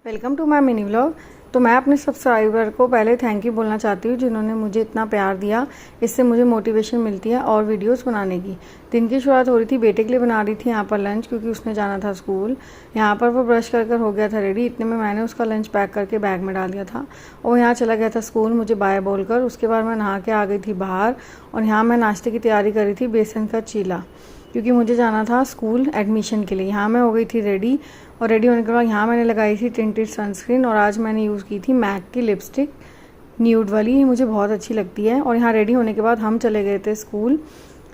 Welcome to my mini vlog. तो मैं अपने सब्सक्राइबर को पहले थैंक यू बोलना चाहती हूँ जिन्होंने मुझे इतना प्यार दिया। इससे मुझे मोटिवेशन मिलती है और वीडियोस बनाने की। दिन की शुरुआत हो रही थी, बेटे के लिए बना रही थी यहाँ पर लंच, क्योंकि उसने जाना था स्कूल। यहाँ पर वो ब्रश कर हो गया था रेडी। इतने में मैंने उसका लंच पैक करके बैग में डाल दिया था और यहाँ चला गया था स्कूल मुझे बाय बोलकर। उसके बाद मैं नहा के आ गई थी बाहर और यहाँ मैं नाश्ते की तैयारी करी थी, बेसन का चीला, क्योंकि मुझे जाना था स्कूल एडमिशन के लिए। यहाँ मैं हो गई थी रेडी और रेडी होने के बाद यहाँ मैंने लगाई थी टिंटेड सनस्क्रीन और आज मैंने यूज़ की थी मैक की लिपस्टिक न्यूड वाली, ये मुझे बहुत अच्छी लगती है। और यहाँ रेडी होने के बाद हम चले गए थे स्कूल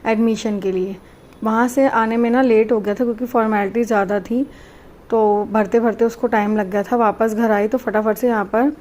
एडमिशन के लिए। वहाँ से आने में ना लेट हो गया था क्योंकि फॉर्मेलिटी ज़्यादा थी, तो भरते भरते उसको टाइम लग गया था। वापस घर आई तो फटाफट से यहाँ पर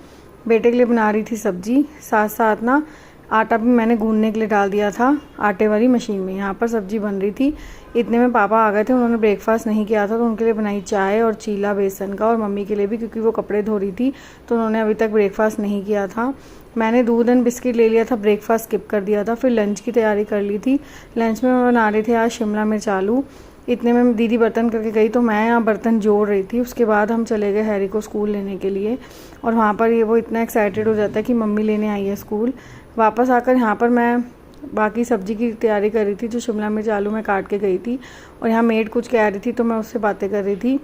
बेटे के लिए बना रही थी सब्जी, साथ साथ ना आटा भी मैंने गूंदने के लिए डाल दिया था आटे वाली मशीन में। यहाँ पर सब्जी बन रही थी। इतने में पापा आ गए थे, उन्होंने ब्रेकफास्ट नहीं किया था तो उनके लिए बनाई चाय और चीला बेसन का, और मम्मी के लिए भी क्योंकि वो कपड़े धो रही थी तो उन्होंने अभी तक ब्रेकफास्ट नहीं किया था। मैंने दूध एंड बिस्किट ले लिया था, ब्रेकफास्ट स्किप कर दिया था। फिर लंच की तैयारी कर ली थी। लंच में मैं बना रही थी आज शिमला मिर्च आलू। इतने में दीदी बर्तन करके गई तो मैं यहाँ बर्तन जोड़ रही थी। उसके बाद हम चले गए हैरी को स्कूल लेने के लिए और वहाँ पर वो इतना एक्साइटेड हो जाता है कि मम्मी लेने आई है स्कूल। वापस आकर यहाँ पर मैं बाकी सब्जी की तैयारी कर रही थी, जो शिमला मिर्च आलू में काट के गई थी, और यहाँ मेड कुछ कह रही थी तो मैं उससे बातें कर रही थी।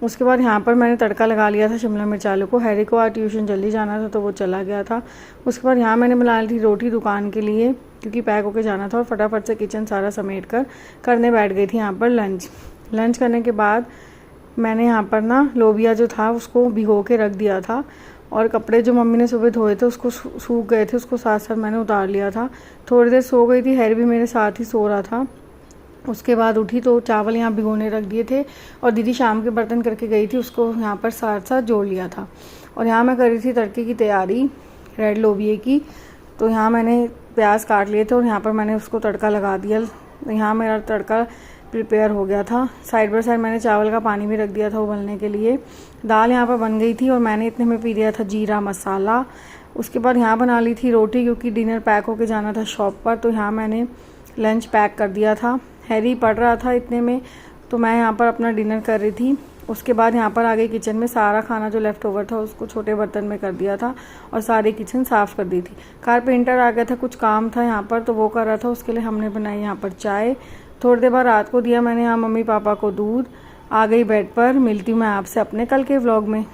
उसके बाद यहाँ पर मैंने तड़का लगा लिया था शिमला मिर्च आलू को। हैरी को आज ट्यूशन जल्दी जाना था तो वो चला गया था। उसके बाद यहाँ मैंने बना ली थी रोटी दुकान के लिए क्योंकि पैक होके जाना था, और फटाफट से किचन सारा समेट कर करने बैठ गई थी यहाँ पर लंच करने के बाद मैंने यहाँ पर ना लोबिया जो था उसको भिगो के रख दिया था, और कपड़े जो मम्मी ने सुबह धोए थे उसको सूख गए थे, उसको साथ साथ मैंने उतार लिया था। थोड़ी देर सो गई थी, हैरी भी मेरे साथ ही सो रहा था। उसके बाद उठी तो चावल यहाँ भिगोने रख दिए थे और दीदी शाम के बर्तन करके गई थी, उसको यहाँ पर साथ साथ जोड़ लिया था। और यहाँ मैं कर रही थी तड़के की तैयारी रेड लोबिये की। तो यहाँ मैंने प्याज काट लिए थे और यहाँ पर मैंने उसको तड़का लगा दिया। यहाँ मेरा तड़का प्रिपेयर हो गया था। साइड बाय साइड मैंने चावल का पानी भी रख दिया था उबलने के लिए। दाल यहाँ पर बन गई थी और मैंने इतने में पी लिया था जीरा मसाला। उसके बाद यहाँ बना ली थी रोटी क्योंकि डिनर पैक होके जाना था शॉप पर, तो यहाँ मैंने लंच पैक कर दिया था। हैरी पढ़ रहा था इतने में, तो मैं यहाँ पर अपना डिनर कर रही थी। उसके बाद यहाँ पर आ गई किचन में, सारा खाना जो लेफ़्ट ओवर था उसको छोटे बर्तन में कर दिया था और सारी किचन साफ़ कर दी थी। कारपेंटर आ गया था, कुछ काम था यहाँ पर तो वो कर रहा था, उसके लिए हमने बनाई यहाँ पर चाय। थोड़ी देर बाद रात को दिया मैंने यहाँ मम्मी पापा को दूध। आ गई बेड पर। मिलती हूँ मैं आपसे अपने कल के व्लॉग में।